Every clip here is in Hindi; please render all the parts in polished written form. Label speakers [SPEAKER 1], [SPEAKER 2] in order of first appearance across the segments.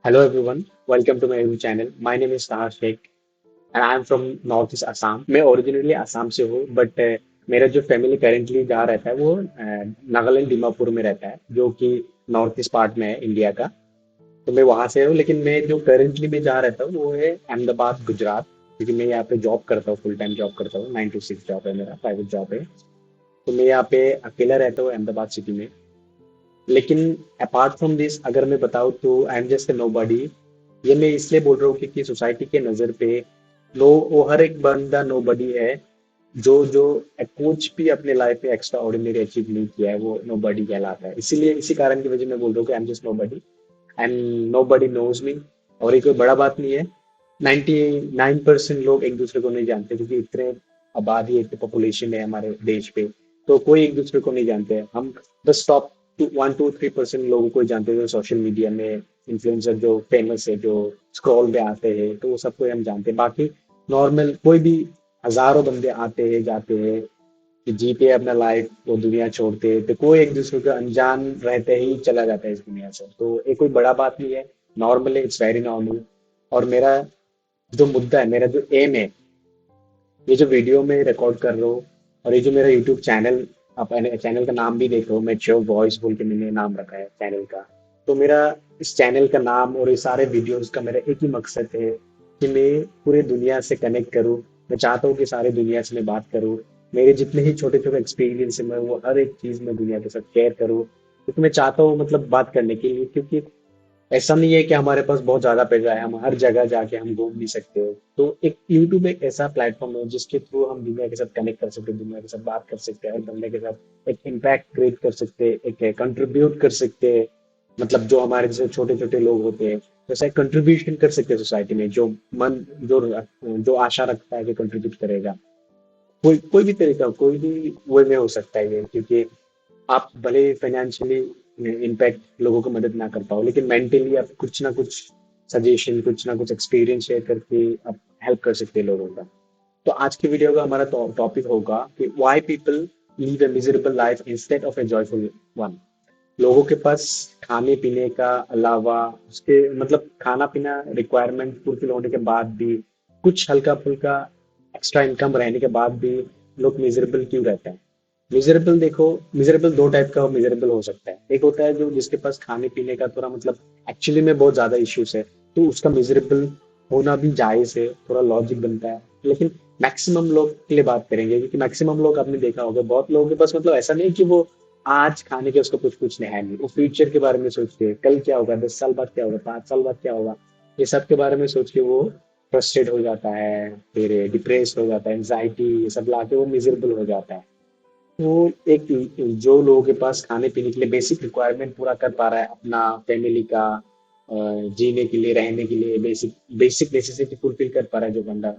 [SPEAKER 1] Hello everyone, welcome to my YouTube channel. My name is Tahar Sheikh and I am from North East Assam. मैं ओरिजिनली असम से हूँ बट मेरा जो फैमिली करेंटली जहाँ रहता है वो नागालैंड दिमापुर में रहता है जो कि नॉर्थ ईस्ट पार्ट में है इंडिया का। तो मैं वहाँ से हूँ लेकिन मैं जो करेंटली में जहाँ रहता हूँ वो है अहमदाबाद गुजरात, क्योंकि मैं यहाँ पे जॉब करता हूँ, फुल टाइम जॉब करता हूँ। 9 to 6 जॉब है, मेरा प्राइवेट जॉब है। तो मैं यहाँ पे अकेला रहता हूँ अहमदाबाद सिटी में। लेकिन अपार्ट फ्रॉम दिस अगर मैं बताऊँ तो आई एम जस्ट नोबडी। ये मैं इसलिए बोल रहा हूँ क्योंकि सोसाइटी के नजर पे लोग वो हर एक बंदा नोबडी है। जो जो कुछ भी अपने लाइफ में एक्स्ट्रा ऑर्डिनरी अचीव नहीं किया है वो नोबडी कहलाता है। इसीलिए इसी कारण की वजह मैं बोल रहा हूँ कि I am just nobody and nobody knows me. और ये कोई बड़ा बात नहीं है। 99% लोग एक दूसरे को नहीं जानते क्योंकि इतने आबादी, इतने पॉपुलेशन है हमारे देश पे। तो कोई एक दूसरे को नहीं जानते। हम बस टॉप 1 to 3% लोगों को ही जानते हैं जो सोशल मीडिया में इन्फ्लुएंसर जो फेमस है, जो स्क्रॉल पे आते हैं, तो वो सबको हम जानते हैं। बाकी नॉर्मल कोई भी हजारों बंदे आते हैं जाते हैं कि जीते अपना लाइफ, वो दुनिया छोड़ते हैं, तो कोई एक दूसरे को अनजान रहते ही चला जाता है इस दुनिया से। तो ये कोई बड़ा बात नहीं है, नॉर्मल है, इट्स वेरी नॉर्मल। और मेरा जो मुद्दा है, मेरा जो एम है, ये जो वीडियो में रिकॉर्ड कर रहा हूँ और ये जो मेरा यूट्यूब चैनल, आप चैनल का नाम भी देख रहे हो, मेच्योर वॉइस बोल के मैंने नाम रखा है चैनल का। तो मेरा इस चैनल का नाम और ये सारे वीडियोस का मेरा एक ही मकसद है कि मैं पूरी दुनिया से कनेक्ट करूँ। मैं चाहता हूँ कि सारी दुनिया से मैं बात करूँ। मेरे जितने ही छोटे छोटे एक्सपीरियंस है मैं वो हर एक चीज में दुनिया के साथ शेयर करूँ, क्योंकि मैं चाहता हूँ मतलब बात करने के लिए। क्योंकि ऐसा नहीं है कि हमारे पास बहुत ज्यादा पैसा है, हम हर जगह जाके हम घूम नहीं सकते हो। तो एक यूट्यूब एक ऐसा प्लेटफॉर्म है जिसके थ्रू हम दुनिया के साथ कनेक्ट कर सकते हैं, दुनिया के साथ बात कर सकते हैं, हर बंदे के साथ एक इम्पैक्ट क्रिएट कर सकते हैं, एक कंट्रीब्यूट कर सकते हैं। मतलब जो हमारे जैसे छोटे छोटे लोग होते हैं वैसा एक कंट्रीब्यूशन कर सकते हैं सोसाइटी में। जो मन जो जो आशा रखता है कि कंट्रीब्यूट करेगा, कोई कोई भी तरीका, कोई भी वे में हो सकता है ये। क्योंकि आप भले फाइनेंशियली इम्पैक्ट लोगों को मदद ना कर पाओ, लेकिन मेंटली आप कुछ ना कुछ सजेशन, कुछ ना कुछ एक्सपीरियंस शेयर करके आप हेल्प कर सकते हैं लोगों का। तो आज की वीडियो का हमारा टॉपिक होगा कि why people leave A miserable life instead of A joyful one. लोगों के पास खाने पीने का अलावा, उसके मतलब खाना पीना रिक्वायरमेंट फुलफिल होने के बाद भी, कुछ हल्का फुल्का एक्स्ट्रा इनकम रहने के बाद भी लोग मिजरेबल क्यों रहते हैं? मिजरेबल देखो, मिजरेबल दो टाइप का मिजरेबल हो सकता है। एक होता है जो जिसके पास खाने पीने का थोड़ा मतलब एक्चुअली में बहुत ज्यादा इश्यूज है, तो उसका मिजरेबल होना भी जायज है, थोड़ा लॉजिक बनता है। लेकिन मैक्सिमम लोग के लिए बात करेंगे, क्योंकि मैक्सिमम लोग आपने देखा होगा, बहुत लोगों के पास मतलब ऐसा नहीं कि वो आज खाने के उसको कुछ कुछ नहीं है, नहीं वो फ्यूचर के बारे में सोचते हैं, कल क्या होगा, 10 साल बाद क्या होगा, 5 साल बाद क्या होगा, ये सब के बारे में सोच के वो फ्रस्ट्रेट हो जाता है, फिर डिप्रेस हो जाता है, एंजाइटी ये सब लाके वो मिजरेबल हो जाता है। वो एक, जो लोगों के पास खाने पीने के लिए बेसिक रिक्वायरमेंट पूरा कर पा रहा है, अपना फैमिली का जीने के लिए, रहने के लिए बेसिक बेसिक नेसेसिटी फुलफिल कर पा रहा है जो बंदा,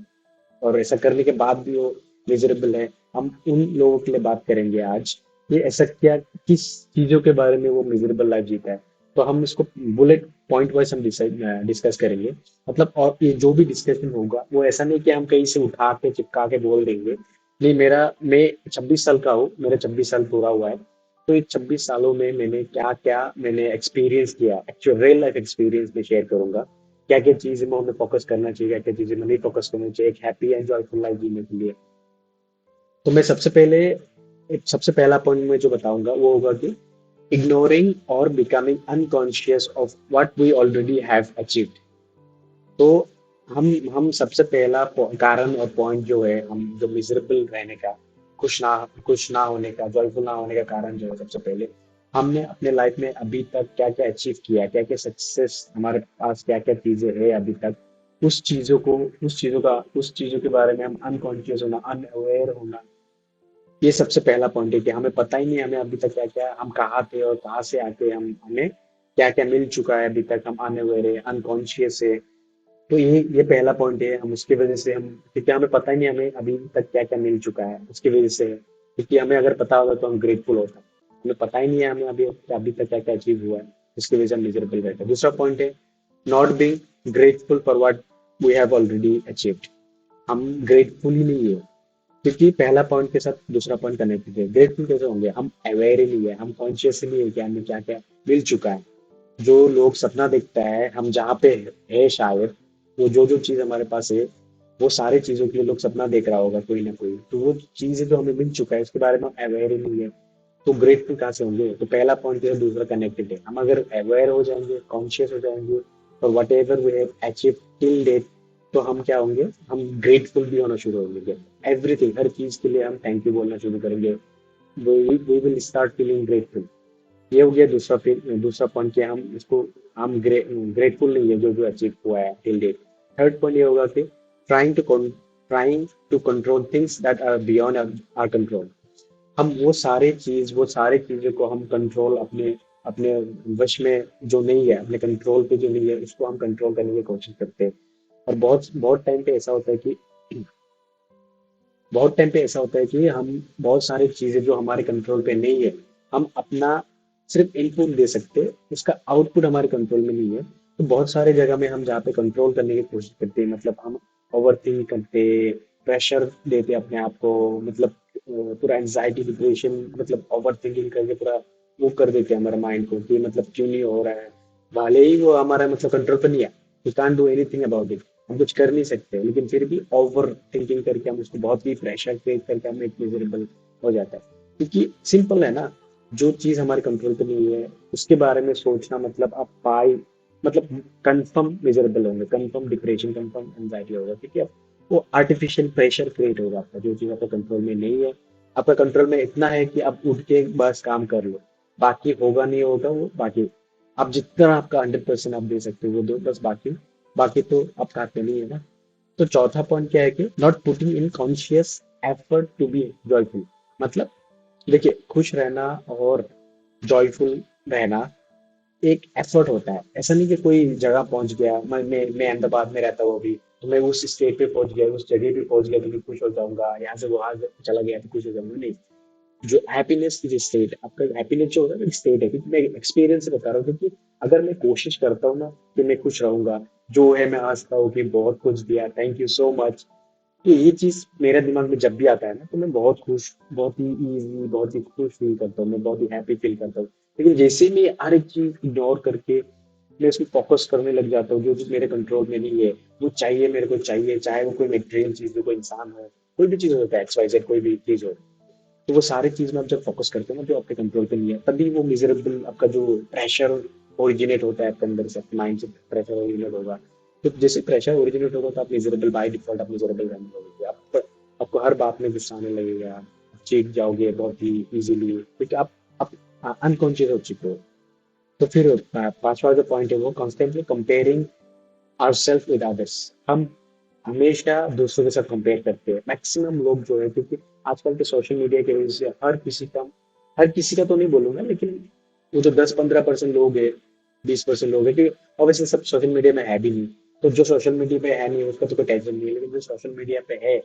[SPEAKER 1] और ऐसा करने के बाद भी वो मिजरेबल है, हम उन लोगों के लिए बात करेंगे आज। ये ऐसा क्या, किस चीजों के बारे में वो मिजरेबल लाइफ जीता है। तो हम इसको बुलेट पॉइंट वाइज हम डिस्कस करेंगे। मतलब और ये जो भी डिस्कशन होगा वो ऐसा नहीं कि हम कहीं से उठा के चिपका के बोल देंगे। नहीं, मैं 26 साल का हूँ, मेरा 26 साल पूरा हुआ है। तो ये 26 सालों में मैंने क्या क्या मैंने एक्सपीरियंस किया, एक्चुअल रियल लाइफ एक्सपीरियंस में शेयर करूंगा। क्या क्या चीजें में हमें फोकस करना चाहिए, क्या क्या चीजें में नहीं फोकस करना चाहिए एक हैप्पी एंड जॉयफुल लाइफ जीने के लिए। तो मैं सबसे पहले, एक सबसे पहला पॉइंट मैं जो बताऊंगा वो होगा कि इग्नोरिंग और becoming unconscious of what we already have achieved. तो हम हम सबसे पहला कारण और पॉइंट जो है, हम जो मिजरेबल रहने का, खुश ना होने का, जॉयफुल ना होने का कारण जो है, सबसे पहले हमने अपने लाइफ में अभी तक क्या क्या अचीव किया, क्या क्या सक्सेस हमारे पास, क्या क्या चीजें है अभी तक, उस चीजों को, उस चीजों के बारे में हम अनकॉन्शियस होना, अनअवेयर होना। ये सबसे पहला पॉइंट है कि हमें पता ही नहीं हमें अभी तक क्या क्या, हम कहाँ थे और कहाँ से आके हम, हमें क्या क्या मिल चुका है अभी तक, हम अनअवेयर है, अनकॉन्शियस है। तो ये पहला पॉइंट है, हम उसकी वजह से हम, क्योंकि हमें पता ही नहीं हमें अभी तक क्या क्या मिल चुका है, उसकी वजह से। क्योंकि हमें अगर पता होगा तो हम ग्रेटफुल होता, हमें पता ही नहीं है हमें अभी अभी तक क्या क्या अचीव हुआ है, उसकी वजह से हम मिजरेबल रहते हैं। दूसरा पॉइंट है not being grateful for what we have already achieved. हम ग्रेटफुल ही नहीं है, क्योंकि पहला पॉइंट के साथ दूसरा पॉइंट कनेक्टेड है। ग्रेटफुल कैसे होंगे, हम अवेयर ही नहीं है, हम कॉन्शियस ही नहीं है कि हमें क्या क्या मिल चुका है। जो लोग सपना देखता है, हम जहाँ पे है शायद, वो जो जो चीज हमारे पास है, वो सारी चीजों के लिए लोग सपना देख रहा होगा कोई ना कोई, तो वो चीजें जो हमें मिल चुका है उसके बारे में हम अवेयर ही नहीं है, तो ग्रेटफुल कहाँ से होंगे? तो पहला पॉइंट जो है दूसरा कनेक्टेड है, हम अगर अवेयर हो जाएंगे, कॉन्शियस हो जाएंगे, और whatever we have achieve till date, तो हम क्या होंगे, हम ग्रेटफुल भी होना शुरू होंगे। एवरीथिंग, हर चीज के लिए हम थैंक यू बोलना शुरू करेंगे। We will start feeling grateful. ये हो गया दूसरा, फिर दूसरा पॉइंट कि हम इसको, हम ग्रेटफुल नहीं है जो जो अचीव हुआ है टिल डेट। थर्ड पॉइंट ये होगा कि trying to control things that are beyond our control. हम वो सारे चीजों को हम कंट्रोल अपने अपने वश में जो नहीं है, अपने कंट्रोल पे जो नहीं है, उसको हम कंट्रोल करने की कोशिश करते हैं। और बहुत बहुत टाइम पे ऐसा होता है कि बहुत टाइम पे ऐसा होता है कि हम बहुत सारी चीजें जो हमारे कंट्रोल पे नहीं है, हम अपना सिर्फ इनपुट दे सकते हैं, उसका आउटपुट हमारे कंट्रोल में नहीं है। तो बहुत सारे जगह में हम जहाँ पे कंट्रोल करने की कोशिश करते हैं, मतलब हम ओवर थिंक करते, प्रेशर देते अपने आप को, मतलब पूरा एंजाइटी डिप्रेशन, मतलब ओवर थिंकिंग करके पूरा वो कर देते हैं हमारे माइंड को कि मतलब क्यों नहीं हो रहा है, भले ही वो हमारा मतलब कंट्रोल पर नहीं है, we can't do anything about it, हम कुछ कर नहीं सकते, लेकिन फिर भी ओवर थिंकिंग करके हम उसको बहुत ही प्रेशर क्रिएट करके हम एक मिजरेबल हो जाता है। क्योंकि सिंपल है ना, जो चीज हमारे कंट्रोल पे नहीं है उसके बारे में सोचना, मतलब आप पाई, मतलब कंफर्म मिजरेबल होंगे, कंफर्म डिप्रेशन, कंफर्म एंजाइटी होगा, क्योंकि आप वो आर्टिफिशियल प्रेशर क्रिएट होगा आपका, जो चीज आपका कंट्रोल में नहीं है। आपका कंट्रोल में इतना है कि आप उठ के बस काम कर लो, बाकी होगा नहीं होगा वो बाकी, आप जितना आपका 100% आप दे सकते हो वो दो, बस बाकी बाकी तो आपका हाथ में नहीं है ना। तो चौथा पॉइंट क्या है कि not putting in conscious effort to be joyful. मतलब देखिए, खुश रहना और जॉयफुल रहना एक एफर्ट होता है। ऐसा नहीं कि कोई जगह पहुंच गया, मैं अहमदाबाद में रहता हूँ अभी, तो मैं उस स्टेट पे पहुंच गया, उस जगह पे पहुंच गया तो मैं खुश हो जाऊंगा, यहाँ से वहां चला गया तो खुश हो जाऊंगा, नहीं। जो हैप्पीनेस की स्टेट, आपका हैप्पीनेस जो होता है ना, स्टेट है, क्योंकि मैं एक्सपीरियंस से बता रहा हूँ, क्योंकि अगर मैं कोशिश करता हूँ ना कि मैं खुश रहूंगा, जो है मैं हंसता हूँ कि बहुत कुछ दिया, थैंक यू सो मच, तो ये चीज मेरे दिमाग में जब भी आता है ना, तो मैं बहुत खुश, बहुत ही इजी, बहुत ही खुश फील करता हूँ, मैं बहुत ही हैप्पी फील करता हूँ। लेकिन जैसे ही मैं हर एक चीज इग्नोर करके मैं उसमें फोकस करने लग जाता हूँ, जो चीज मेरे कंट्रोल में नहीं है, वो चाहिए मेरे को चाहिए, चाहे वो कोई मेटेरियल चीज हो, कोई इंसान हो, कोई भी चीज होता है, एक्स वाई जेड कोई भी चीज हो, तो वो सारी चीज में आप जब फोकस करते हो ना, जो आपके कंट्रोल पे नहीं है, तभी वो मिजरेबल आपका जो प्रेशर ओरिजिनेट होता है आपके अंदर से, माइंड से प्रेशर ओरिजिनेट होगा। तो जैसे प्रेशर ओरिजिनेट होगा तो आप मिजरेबल, बाय डिफॉल्ट आप मिजरेबल रहने लगोगे, आप आपको हर बात में गुस्सा आने लगेगा, आप चीख जाओगे बहुत ही इजीली, क्योंकि आप अनकॉन्शियस हो चुके हो। तो फिर पांचवा जो पॉइंट है वो constantly comparing ourselves with others. हम हमेशा दूसरों के साथ कंपेयर करते हैं, मैक्सिमम लोग जो है, क्योंकि आजकल के सोशल मीडिया की वजह से हर किसी का तो नहीं बोलूंगा, लेकिन वो जो 10-15% लोग है, 20% लोग है, क्योंकि ऑब्वियसली सब सोशल मीडिया में है भी नहीं, तो जो सोशल मीडिया पे है नहीं उसका तो कोई टेंशन नहीं है, लेकिन जो सोशल मीडिया पे है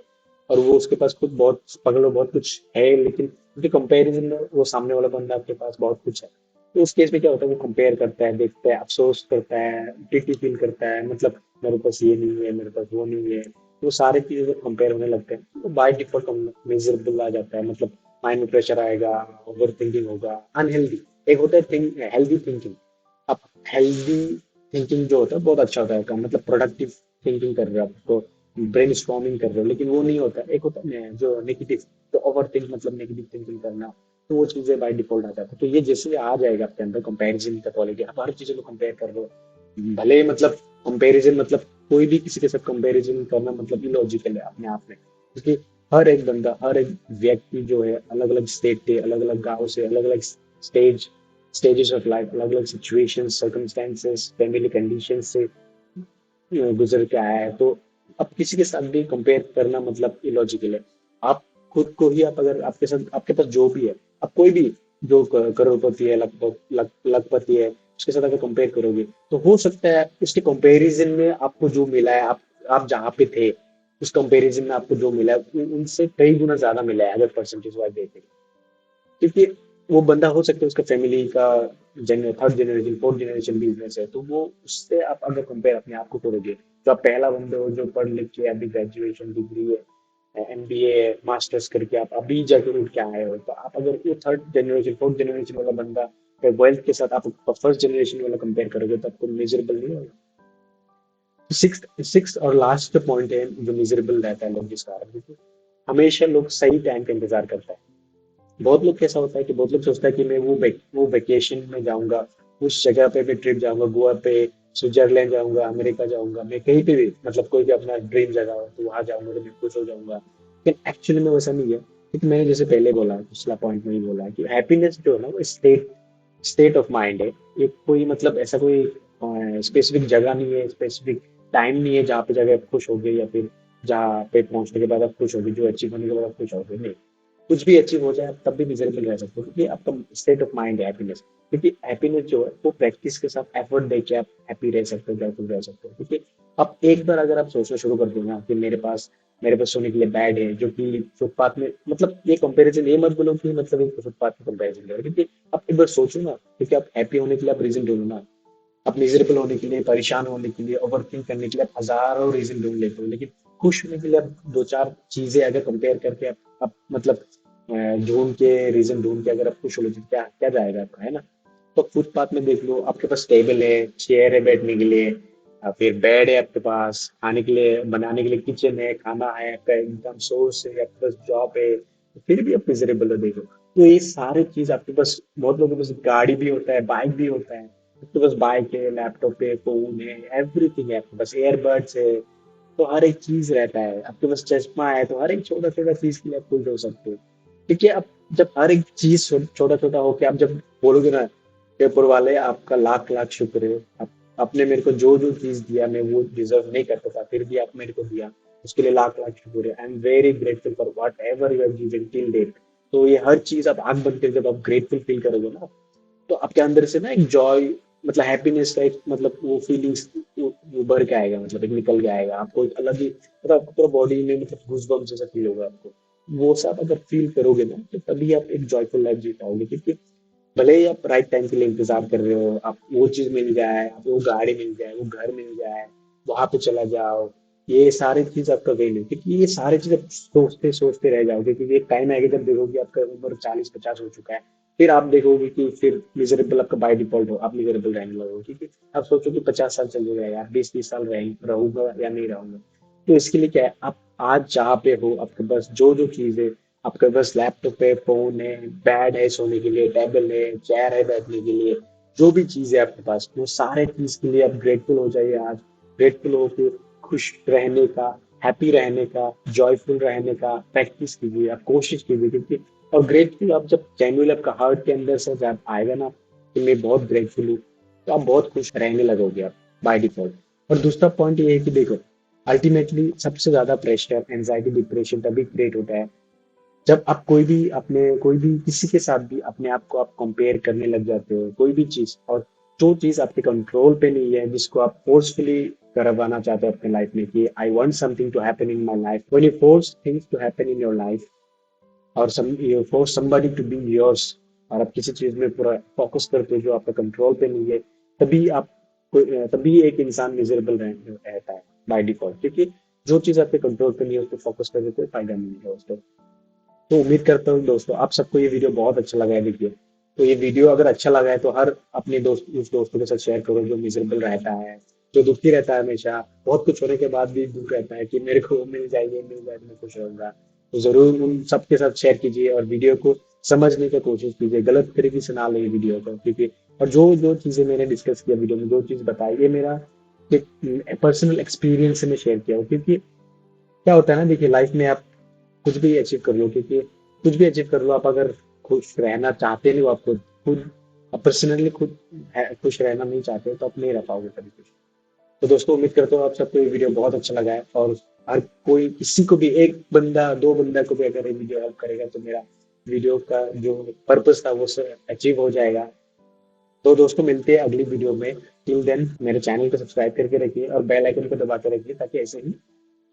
[SPEAKER 1] और वो उसके पास खुद बहुत पकड़ो बहुत कुछ है, लेकिन उनके कंपैरिजन में वो सामने वाला बंदा आपके पास बहुत कुछ है, तो उस केस में क्या होता है, वो कंपेयर करता है, देखता है, अफसोस करता है, गिल्टी फील करता है, मतलब मेरे पास ये नहीं है, मेरे पास वो नहीं है, तो सारी चीजें जब कंपेयर होने लगते हैं तो बाय डिफॉल्ट मिजरेबल आ जाता है, मतलब माइंड में प्रेशर आएगा, ओवर थिंकिंग होगा, अनहेल्दी। एक होता है थिंक हेल्दी थिंकिंग। अब हेल्दी थिंकिंग जो होता है बहुत अच्छा होता है काम, मतलब प्रोडक्टिव थिंकिंग कर रहे हो, आपको ब्रेन स्टॉर्मिंग कर रहे हो, लेकिन वो नहीं होता, एक होता है जो नेगेटिव, तो ओवर थिंक, मतलब नेगेटिव थिंकिंग करना, तो वो चीजें बाय डिफॉल्ट आ जाती है। तो ये जैसे आ जाएगा आपके अंदर कंपैरिजन का क्वालिटी, आप हर चीजों को कंपेयर कर रहे हो, भले मतलब कंपैरिजन, मतलब कोई भी किसी के साथ कंपैरिजन करना मतलब इलॉजिकल है अपने आप में, क्योंकि हर एक बंदा, हर एक व्यक्ति जो है अलग अलग स्टेट से, अलग अलग गांव से, अलग अलग स्टेजेस ऑफ लाइफ, अलग अलग सिचुएशन, सर्कमस्टेंसेस, फैमिली कंडीशन से गुजर के आया है, तो अब किसी के साथ भी कंपेयर करना मतलब इलॉजिकल है। आप खुद को ही, आप अगर आपके साथ, आपके पास जो भी है, आप कोई भी जो करोड़पति है, लखपति है, उसके साथ अगर कंपेयर करोगे, तो हो सकता है उसके कंपैरिजन में आपको जो मिला है, आप जहाँ पे थे उस कंपैरिजन में आपको जो मिला है उनसे कई गुना ज्यादा मिला है, अगर परसेंटेज वाइज देखें, क्योंकि वो बंदा हो सकता है उसका फैमिली का third generation, fourth generation business है, तो वो उससे आप अगर कंपेयर अपने आप को करोगे, तो आप पहला बंदे हो जो पढ़ लिख के अभी ग्रेजुएशन डिग्री है, एमबीए मास्टर्स करके आप अभी जाके उठ के आए हो, तो आप अगर वो थर्ड जनरेशन, फोर्थ जनरेशन वाला बंदा वेल्थ के साथ आप फर्स्ट जनरेशन वाला कंपेयर करोगे तो आपको मिजरेबल नहीं होगा। सिक्स सिक्स और लास्ट पॉइंट है जो मिजरेबल रहता है लोग जिस कारण, क्योंकि हमेशा लोग सही टाइम का इंतजार करता है। बहुत लोग कैसा होता है कि बहुत लोग सोचता है कि मैं वो वेकेशन में जाऊंगा, उस जगह पे मैं ट्रिप जाऊंगा, गोवा पे, स्विट्जरलैंड जाऊंगा, अमेरिका जाऊंगा, मैं कहीं पे भी, मतलब कोई भी अपना ड्रीम जगह हो तो वहां जाऊंगा तो मैं खुश हो जाऊंगा। लेकिन एक्चुअली में वैसा नहीं है, क्योंकि मैंने जैसे पहले बोला, पिछला पॉइंट में ही बोला कि हैप्पीनेस जो है ना वो स्टेट स्टेट ऑफ माइंड है। ये कोई मतलब ऐसा कोई स्पेसिफिक जगह नहीं है, स्पेसिफिक टाइम नहीं है जहाँ पे जाके आप खुश होगे, या फिर जहाँ पे पहुंचने के बाद आप खुश होगे, जो अचीव होने के बाद आप खुश होगे, नहीं। कुछ भी अचीव हो जाए आप तब भी मिजरेबल रह सकते हो, क्योंकि आपका स्टेट ऑफ माइंड है हैप्पीनेस। क्योंकि हैप्पीनेस जो है वो प्रैक्टिस के साथ एफर्ट देके आप हैप्पी रह सकते हो, जॉयफुल रह सकते हो। क्योंकि आप एक बार अगर आप सोचना शुरू कर दोगे ना कि मेरे पास सोने के लिए बेड है, जो कि फुटपाथ में, मतलब ये कंपैरिजन ये मत बोलो कि मतलब एक फुटपाथ में कंपैरिजन करो, क्योंकि आप एक बार सोचो ना, क्योंकि आप हैप्पी होने के लिए आप रीजन ढूंढो ना। आप मिजरेबल होने के लिए, परेशान होने के लिए, ओवरथिंक करने के लिए आप हजारों रीजन ढूंढ लेते हो, लेकिन खुश होने के लिए आप दो चार चीजें अगर कंपेयर करके आप मतलब ढूंढ के, रीजन ढूंढ के अगर आप खुश हो लेते हो, क्या क्या जाएगा आपका, है ना। तो फुटपाथ में देख लो, आपके पास टेबल है, चेयर है बैठने के लिए, फिर बेड है आपके पास, खाने के लिए, बनाने के लिए किचन है, खाना है, आपका इनकम सोर्स है, आपके पास जॉब है, तो फिर भी आप मिजरेबल हो, देखो। तो ये सारी चीज आपके पास, बहुत लोगों के पास गाड़ी भी होता है, बाइक भी होता है, आपके पास बाइक है, लैपटॉप है, फोन है, एवरीथिंग है आपके पास, एयरबड्स है, तो हर एक चीज रहता है आपके पास, चश्मा है, तो हर एक छोटा छोटा चीज के लिए आप खुश हो सकते हो। क्योंकि आप जब हर एक चीज छोटा छोटा होके आप जब बोलोगे ना, पेपर वाले आपका लाख लाख शुक्र है, आप आपने मेरे को जो जो चीज दिया मैं वो डिजर्व नहीं करता था, फिर भी आप मेरे को दिया, उसके लिए लाख लाख शुक्र है। I am very grateful for whatever you have given till date. तो ये हर चीज आप आंख बंद करके जब आप ग्रेटफुल फील करोगे ना, तो आपके अंदर से ना एक जॉय, मतलब हैप्पीनेस का एक, मतलब वो फीलिंग्स उभर के आएगा, मतलब एक निकल के आएगा आपको, एक अलग ही, मतलब आपको पूरा बॉडी में मतलब गूजबम्स जैसा फील होगा आपको। वो सब अगर फील करोगे ना, तो तभी आप एक जॉयफुल लाइफ जी पाओगे। क्योंकि भले ही आप राइट टाइम के लिए इंतजार कर रहे हो, आप वो चीज मिल जाए, आपको वो गाड़ी मिल जाए, वो घर मिल जाए, वहां पे चला जाओ, ये सारी चीज आपका वेल है, क्योंकि ये सारी चीज आप सोचते सोचते रह जाओगे, क्योंकि एक टाइम आएगा जब देखोगे आपका उम्र 40-50 हो चुका है, फिर आप देखोगे कि फिर मिजरेबल आपका बाय डिफॉल्ट हो, आप मिजरेबल रहने लगोगे, क्योंकि आप सोचो कि 50 साल चल जाएगा यार, 20-30 साल रहूंगा या नहीं रहूंगा। तो इसके लिए क्या है, आप आज जहाँ पे हो, आपके पास जो जो चीज है, आपके पास लैपटॉप है, फोन है, बेड है सोने के लिए, टेबल है, चेयर है बैठने के लिए, जो भी चीज है आपके पास, वो सारे चीज के लिए आप ग्रेटफुल हो जाइए आज। ग्रेटफुल होकर खुश रहने का, हैप्पी रहने का, जॉयफुल रहने का प्रैक्टिस कीजिए, आप कोशिश कीजिए। क्योंकि और ग्रेटफुल आप जब जेन्युइन आपका हार्ट के अंदर से जब आएगा ना कि मैं बहुत ग्रेटफुल हूँ, तो आप बहुत खुश रहने लगोगे आप बाय डिफॉल्ट। और दूसरा पॉइंट ये है कि देखो, अल्टीमेटली सबसे ज्यादा प्रेशर, एंजाइटी, डिप्रेशन तभी क्रिएट होता है जब आप कोई भी किसी के साथ भी अपने आप को आप कंपेयर करने लग जाते हो, कोई भी चीज, और जो चीज आपके कंट्रोल पे नहीं है, जिसको आप फोर्सफुली करवाना चाहते हो अपने लाइफ में कि I want something to happen in my life, when you force things to happen in your life, और you force somebody to be yours, और आप किसी चीज में पूरा फोकस करते हो जो आपके कंट्रोल पे नहीं है, तभी तभी एक इंसान मिजरेबल रहता है बाय डिफॉल्ट। क्योंकि जो चीज आपके कंट्रोल पे नहीं है, उस पर फोकस करने कोई फायदा नहीं है दोस्तों। तो उम्मीद करता हूँ दोस्तों आप सबको ये वीडियो बहुत अच्छा लगा है, देखिए। तो ये वीडियो अगर अच्छा लगा है तो हर अपने उस दोस्तों के साथ शेयर करो जो मिजरेबल रहता है, जो दुखी रहता है, हमेशा बहुत कुछ होने के बाद भी दुख रहता है कि मेरे को वो मिल जाए, ये मिल जाए तो मैं खुश रहूंगा। तो जरूर उन सबके साथ शेयर कीजिए और वीडियो को समझने की कोशिश कीजिए, गलत तरीके से ना ले वीडियो को, क्योंकि और जो जो चीजें मैंने डिस्कस किया वीडियो में, जो चीज बताई, ये मेरा एक पर्सनल एक्सपीरियंस से मैं शेयर किया हूँ। क्योंकि क्या होता है ना, देखिए लाइफ में आप कुछ भी अचीव कर लो, क्योंकि कुछ भी अचीव कर लो, आप अगर खुश रहना चाहते नहीं हो, आप खुद पर्सनली खुद खुश रहना नहीं चाहते हो, तो आप नहीं रह पाओगे कभी खुश। तो दोस्तों उम्मीद करता हूँ आप सबको ये वीडियो बहुत अच्छा लगा है, और हर कोई, किसी को भी, एक बंदा दो बंदा को भी अगर ये वीडियो हेल्प करेगा तो मेरा वीडियो का जो पर्पस था वो अचीव हो जाएगा। तो दोस्तों मिलते हैं अगली वीडियो में। टिल देन मेरे चैनल को सब्सक्राइब करके रखिए और बेल आइकन को दबा के रखिए, ताकि ऐसे ही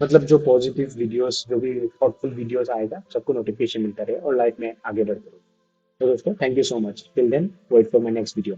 [SPEAKER 1] मतलब जो पॉजिटिव वीडियोस, जो भी थॉटफुल वीडियोस आएगा, सबको नोटिफिकेशन मिलता रहे और लाइफ में आगे बढ़ते रहो। तो दोस्तों thank you so much, till then wait for my next video.